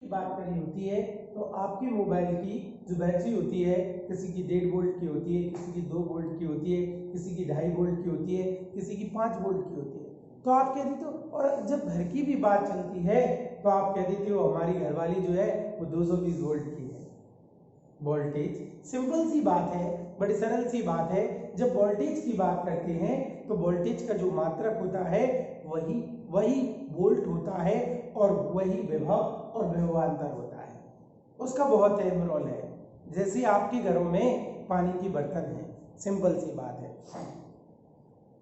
बात करनी होती है तो आपके मोबाइल की जो बैटरी होती है किसी की 1.5 वोल्ट की होती है, किसी की 2 वोल्ट की होती है, किसी की 2.5 वोल्ट की होती है, किसी की 5 वोल्ट की होती है। तो आप कह देते हो, और जब घर की भी बात चलती है तो आप कह देते हो हमारी घरवाली जो है वो 220 वोल्ट की है। वोल्टेज सिंपल सी बात है, बड़ी सरल सी बात है। जब वोल्टेज की बात करते हैं तो वोल्टेज का जो मात्रक होता है वही वही वोल्ट होता है और वही विभव और विभवांतर होता है। उसका बहुत अहम रोल है। जैसे आपके घरों में पानी की बर्तन है, सिंपल सी बात है।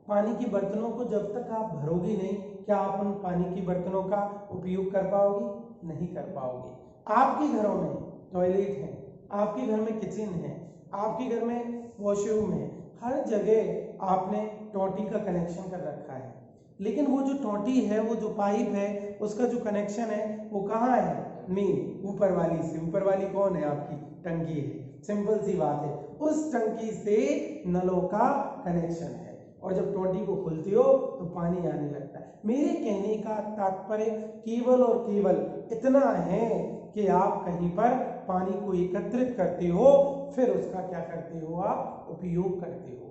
पानी की बर्तनों को जब तक आप भरोगे नहीं, क्या आप उन पानी की बर्तनों का उपयोग कर पाओगे? नहीं कर पाओगे। आपके घरों में टॉयलेट है, आपके घर में किचन है, आपके घर में वॉशरूम है, हर जगह आपने टोटी का कनेक्शन कर रखा है। लेकिन वो जो टोटी है, वो जो पाइप है, उसका जो कनेक्शन है वो कहाँ है? मेन ऊपर वाली से। ऊपर वाली कौन है? आपकी टंकी है। सिंपल सी बात है, उस टंकी से नलों का कनेक्शन है और जब टोटी को खोलते हो तो पानी आने लगता है। मेरे कहने का तात्पर्य केवल और केवल इतना है कि आप कहीं पर पानी को एकत्रित करते हो, फिर उसका क्या करते हो? आप उपयोग करते हो।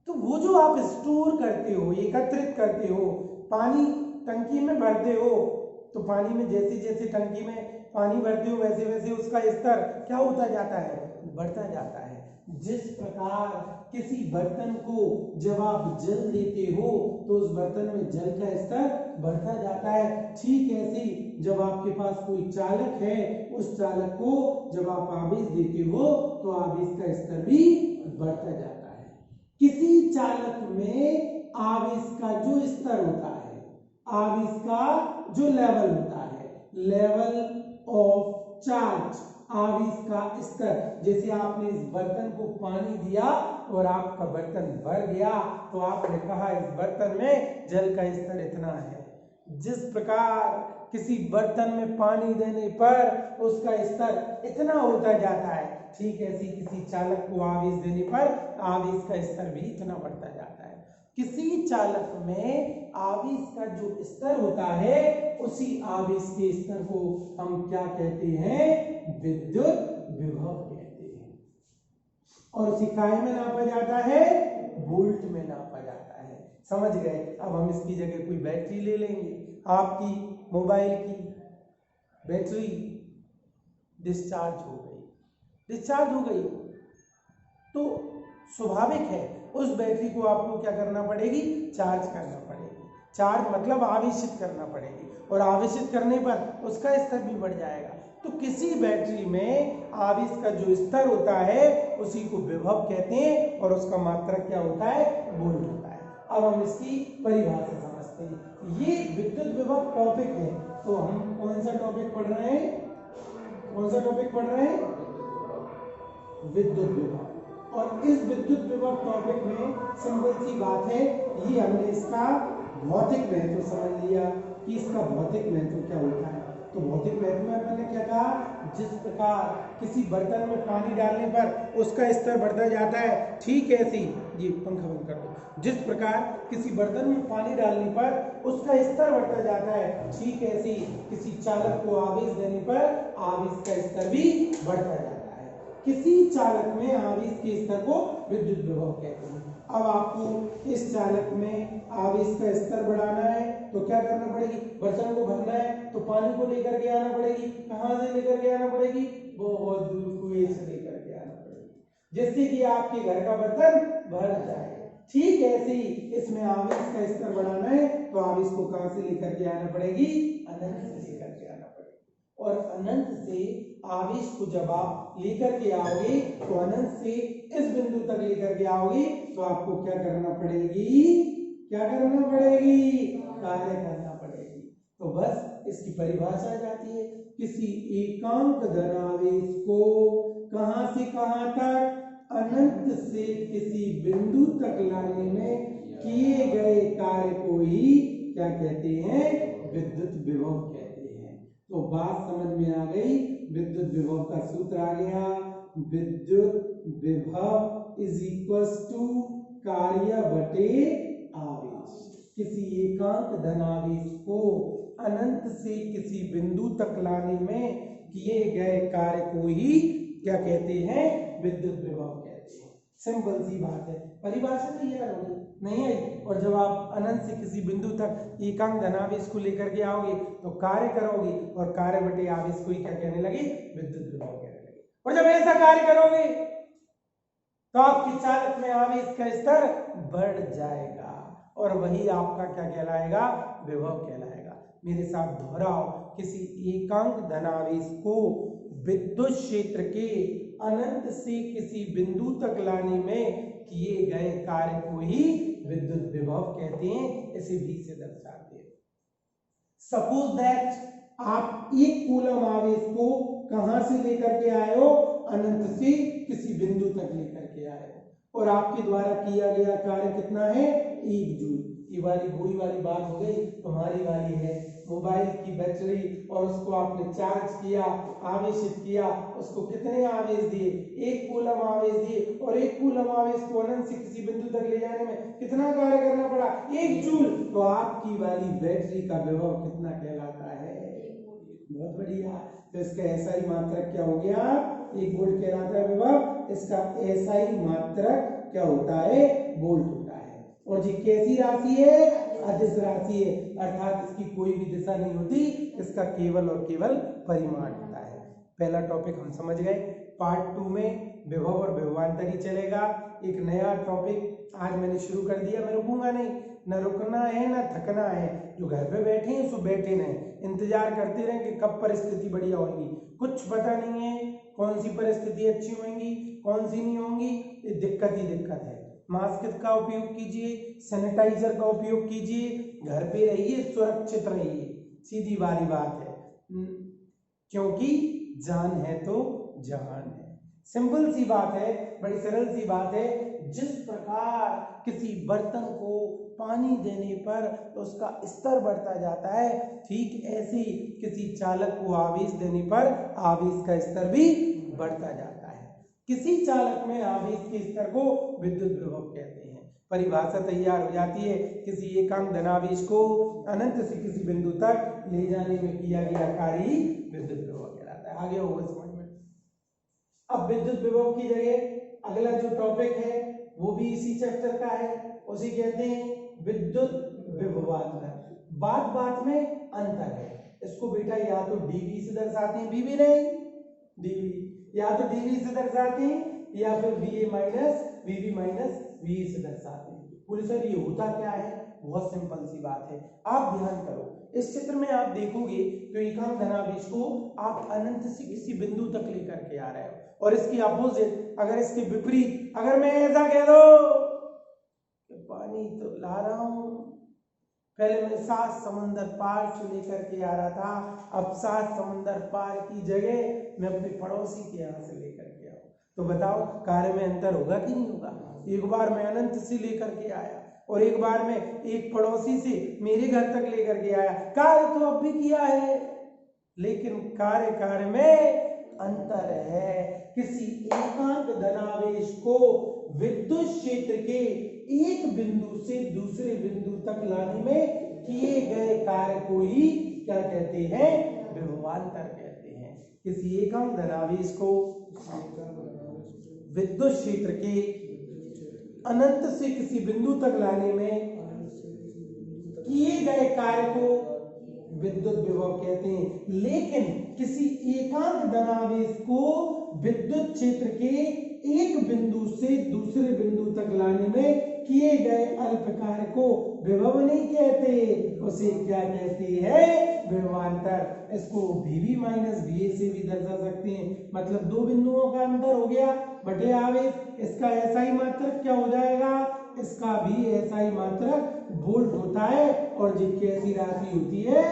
तो वो जो आप स्टोर करते हो, एकत्रित करते हो, पानी टंकी में भरते हो, तो पानी में जैसे जैसे टंकी में पानी भरते हो वैसे वैसे उसका स्तर क्या होता जाता है? बढ़ता जाता है। जिस प्रकार किसी बर्तन को जब आप जल देते हो तो उस बर्तन में जल का स्तर बढ़ता जाता है, ठीक ऐसे जब आपके पास कोई चालक है, उस चालक को जब आप आवेश देते हो तो आवेश का स्तर भी बढ़ता जाता है। किसी चालक में आवेश का जो स्तर होता है, आवेश का जो लेवल होता है, लेवल ऑफ चार्ज, आवेश का स्तर। जैसे आपने इस बर्तन को पानी दिया और आपका बर्तन भर गया तो आपने कहा इस बर्तन में जल का स्तर इतना है। जिस प्रकार किसी बर्तन में पानी देने पर उसका स्तर इतना होता जाता है, ठीक ऐसे किसी चालक को आवेश देने पर आवेश का स्तर भी इतना बढ़ता जाता है। किसी चालक में आवेश का जो स्तर होता है, उसी आवेश के स्तर को हम क्या कहते हैं? विद्युत विभव कहते हैं। और उसी काय में नापा जाता है? वोल्ट में नापा जाता है। समझ गए? अब हम इसकी जगह कोई बैटरी ले लेंगे। आपकी मोबाइल की बैटरी डिस्चार्ज हो गई तो स्वाभाविक है उस बैटरी को आपको क्या करना पड़ेगी? चार्ज करना पड़ेगी। चार्ज मतलब आवेशित करना पड़ेगी, और आवेशित करने पर उसका स्तर भी बढ़ जाएगा। तो किसी बैटरी में आवेश का जो स्तर होता है उसी को विभव कहते हैं और उसका मात्रक क्या होता है? वोल्ट होता है। अब हम इसकी परिभाषा समझते हैं। ये विद्युत विभव टॉपिक है, तो हम कौन सा टॉपिक पढ़ रहे हैं? विद्युत विभव। और इस विद्युत विभव टॉपिक में सिंपल सी बात है, ये हमने इसका भौतिक महत्व समझ लिया कि इसका भौतिक महत्व क्या होता है। तो भौतिक महत्व में मैंने क्या कहा? जिस प्रकार किसी बर्तन में पानी डालने पर उसका स्तर बढ़ता जाता है, ठीक ऐसी, ये पंखा बंद कर दो। जिस प्रकार किसी बर्तन में पानी डालने पर उसका स्तर बढ़ता जाता है, ठीक ऐसी किसी चालक को आवेश देने पर आवेश का स्तर भी बढ़ता जाता है। किसी चालक में आवेश के स्तर को विद्युत विभव कहते हैं। अब आपको इस चालक में आवेश का स्तर बढ़ाना है तो क्या करना पड़ेगी? बर्तन को भरना है तो पानी को लेकर के आना पड़ेगी। कहां से लेकर के आना पड़ेगी? बहुत दूर कुएं से लेकर के आना पड़ेगी, जिससे कि आपके घर का बर्तन भर जाए। ठीक ऐसे ही इसमें आवेश का स्तर बढ़ाना है तो आवेश को कहां से लेकर के आना पड़ेगी? अनंत से लेकर के आना पड़ेगी। और अनंत से आवेश को जब आप लेकर के आओगे तो अनंत से इस बिंदु तक लेकर के आओगे तो आपको क्या करना पड़ेगी? कार्य करना पड़ेगी। तो बस इसकी परिभाषा आ जाती है, किसी एकांक धनावेश को कहां से कहां तक? अनंत से किसी बिंदु तक लाने में किए गए कार्य को ही क्या कहते हैं? विद्युत विभव कहते हैं। तो बात समझ में आ गई। विद्युत विभव का सूत्र आ गया, विद्युत विभव इज इक्वल टू कार्य बटे आवेश। किसी एकांक धनावेश को अनंत से किसी बिंदु तक लाने में किए गए कार्य को ही क्या कहते हैं, विद्युत विभव कहते हैं। सिंपल सी बात है, परिभाषा तैयार हो गई नहीं आई। और जब आप अनंत से किसी बिंदु तक एकांक धनावेश को लेकर के आओगे तो कार्य करोगे और कार्य बटे आवेश को ही क्या कहने लगे, विद्युत विभव कहने लगे। और जब ऐसा कार्य करोगे तो आपके चालक में आवेश का स्तर बढ़ जाएगा और वही आपका क्या कहलाएगा, विभव कहलाएगा। मेरे साथ दोहराओ, किसी एकांक धनावेश को विद्युत क्षेत्र के अनंत से किसी बिंदु तक लाने में किए गए कार्य को ही विद्युत विभव कहते हैं। इसे भी से दर्शाते हैं। सपोज दैट आप एक कूलम आवेश को कहां से लेकर के आए हो, अनंत से किसी बिंदु तक लेकर के आए हो और आपके द्वारा किया गया कार्य कितना है, 1 जूल। ये वाली बुरी वाली बात हो गई। तुम्हारी वाली है मोबाइल की बैटरी और उसको आपने चार्ज किया, आवेशित किया, उसको कितने आवेश दिए, 1 कूलम आवेश दिए और 1 कूलम आवेश को अनंत से किसी बिंदु तक ले जाने में कितना कार्य करना पड़ा, 1 जूल। तो आपकी वाली बैटरी का विभव कितना कहलाता है, बहुत बढ़िया। तो इसका एसआई मात्रक क्या हो गया, 1 वोल्ट कहलाता है विभव। इसका एसआई मात्रक क्या होता है, वोल्ट होता है। और जी कैसी राशि है, अदिश राशि है, अर्थात इसकी कोई भी दिशा नहीं होती, इसका केवल और केवल परिमाण होता है। पहला टॉपिक हम समझ गए। पार्ट 2 में विभव और विभवांतर ही चलेगा। एक नया टॉपिक आज मैंने शुरू कर दिया, मैं रुकूंगा नहीं, न रुकना है न थकना है। जो घर पे बैठे हैं सो बैठे नहीं, इंतजार करते रहें कि कब परिस्थिति बढ़िया होगी। कुछ पता नहीं है कौन सी परिस्थिति अच्छी होंगी कौन सी नहीं होंगी, ये दिक्कत ही दिक्कत है। मास्क का उपयोग कीजिए, सैनिटाइजर का उपयोग कीजिए, घर पे रहिए, सुरक्षित रहिए, सीधी वाली बात है। क्योंकि जान है तो जहान है। सिंपल सी बात है, बड़ी सरल सी बात है। जिस प्रकार किसी बर्तन को पानी देने पर तो उसका स्तर बढ़ता जाता है, ठीक ऐसे ही किसी चालक को आवेश देने पर आवेश का स्तर भी बढ़ता जाता है। किसी चालक में आवेश के स्तर को विद्युत विभव कहते हैं। परिभाषा तैयार हो जाती है, किसी एकांक धनावेश को अनंत से किसी बिंदु तक ले जाने में किया गया कार्य ही विद्युत विभव कहलाता है। आगे होगा समझ में। अब विद्युत विभव की जगह अगला जो टॉपिक है वो भी इसी चैप्टर का है, उसे कहते हैं विद्युत विभवांतर। बात बात में अंतर है। इसको बेटा या तो डीवी से दर्शाते हैं, बीवी नहीं, डीवी, या तो डीवी से दर्शाते हैं या फिर वीए माइनस वीवी माइनस वीए से दर्शाते हैं। बोले सर ये होता क्या है, बहुत सिंपल सी बात है। आप ध्यान करो, इस चित्र में आप देखोगे तो एकांक धनावेश को आप अनंत से किसी बिंदु तक लेकर के आ रहे हो और इसकी अपोजिट, अगर इसके विपरीत, अगर मैं ऐसा कह दो कि पानी तो ला रहा हूं, पहले मैं 7 समुंदर पार से लेकर के आ रहा था, अब 7 समुंदर पार की जगह मैं अपने पड़ोसी के यहाँ से लेकर के आऊं, तो बताओ कार्य में अंतर होगा कि नहीं होगा। एक बार मैं अनंत से लेकर के आया और एक बार में एक पड़ोसी से मेरे घर तक लेकर के आया, कार्य तो अब भी किया है लेकिन कार्य में अंतर है। किसी एकांक धनावेश को विद्युत क्षेत्र के एक बिंदु से दूसरे बिंदु तक लाने में किए गए कार्य को ही क्या कहते हैं, विभवांतर कहते हैं। किसी एकांक धनावेश को विद्युत क्षेत्र के अनंत से किसी बिंदु तक लाने में किए गए कार्य को विद्युत विभव कहते हैं। लेकिन किसी एकांक धनावेश को विद्युत क्षेत्र के एक बिंदु से दूसरे बिंदु तक लाने में किए गए अल्प कार्य को विभव नहीं कहते, उसे क्या कहते हैं, विभवांतर। इसको वीवी माइनस वीए से भी दर्शा सकते हैं, मतलब 2 बिंदुओं का अंतर हो गया बटे आवेश। इसका एसआई मात्रक क्या हो जाएगा, इसका भी एसआई मात्रक वोल्ट होता है और जी कैसी राशि होती है,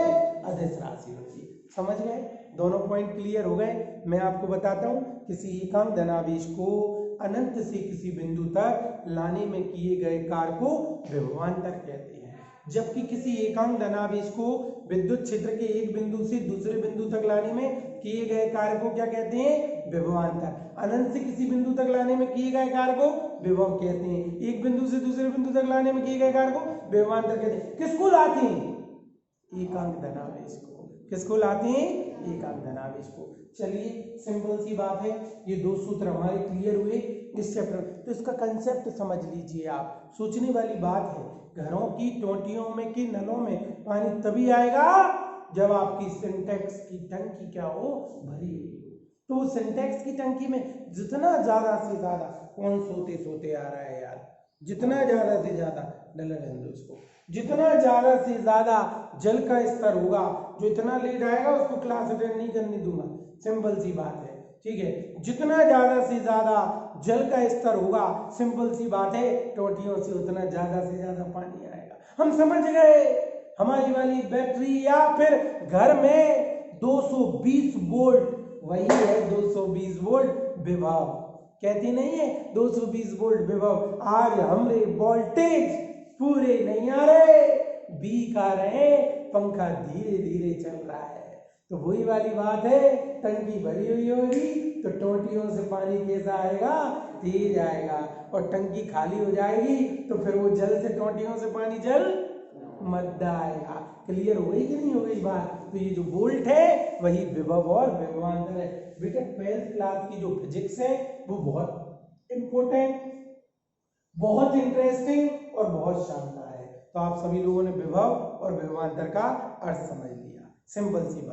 अदिश राशि होती है। समझ गए, दोनों पॉइंट क्लियर हो गए। मैं आपको बताता हूं, किसी एकांक धनावेश को अनंत से किसी बिंदु तक लाने में किए गए कार्य को विभवांतर कहते हैं, जबकि किसी एकांक धनावेश को विद्युत क्षेत्र के एक बिंदु से दूसरे बिंदु तक लाने में किए गए कार्य को क्या कहते हैं, विभवांतर। अनंत से किसी बिंदु तक लाने में किए गए कार्य को विभव कहते हैं, एक बिंदु से दूसरे बिंदु तक लाने में किए गए कार्य को विभवांतर कहते हैं। किसको लाते हैं, एकांक धनावेश को। किसको लाते हैं? एकांक धनावेश को। चलिए सिंपल सी बात है, ये दो सूत्र हमारे क्लियर हुए इस चैप्टर। तो इसका कंसेप्ट समझ लीजिए आप, सोचने वाली बात है। घरों की टोंटियों में कि नलों में पानी तभी आएगा जब आपकी सिंटेक्स की टंकी क्या हो? भरी हुई हो। तो सिंटेक्स की टंकी में जितना ज्यादा से ज्यादा, कौन सोते सोते आ रहा है यार, जितना ज्यादा से ज्यादा डलर रहने दो इसको, जितना ज्यादा से ज्यादा जल का स्तर होगा, जो इतना लेट आएगा उसको क्लास अटेंड नहीं करने दूंगा, सिंपल सी बात है, ठीक है। जितना ज्यादा से ज्यादा जल का स्तर होगा, सिंपल सी बात है, टोटियों से उतना ज्यादा से ज्यादा पानी आएगा। हम समझ गए। हमारी वाली बैटरी या फिर घर में 220 वोल्ट, वही है 220 वोल्ट विभव, कहती नहीं है 220 वोल्ट विभव। आज हमरे वोल्टेज पूरे नहीं आ रहे, वीक आ रहे, पंखा धीरे धीरे चल रहा है। तो वही वाली बात है, टंकी भरी हुई होगी तो टोटियों से पानी कैसा आएगा? तेज आएगा। और टंकी खाली हो जाएगी तो फिर वो जल से टोटियों से पानी जल मत आएगा। क्लियर हो गई कि नहीं हो गई बात? तो ये जो वोल्ट है वही विभव और विभवांतर है। बेटा 12th क्लास की जो फिजिक्स है वो बहुत इंपॉर्टेंट, बहुत इंटरेस्टिंग और बहुत शानदार है। तो आप सभी लोगों ने विभव और विभवांतर का अर्थ समझ लिया, सिंपल सी बात।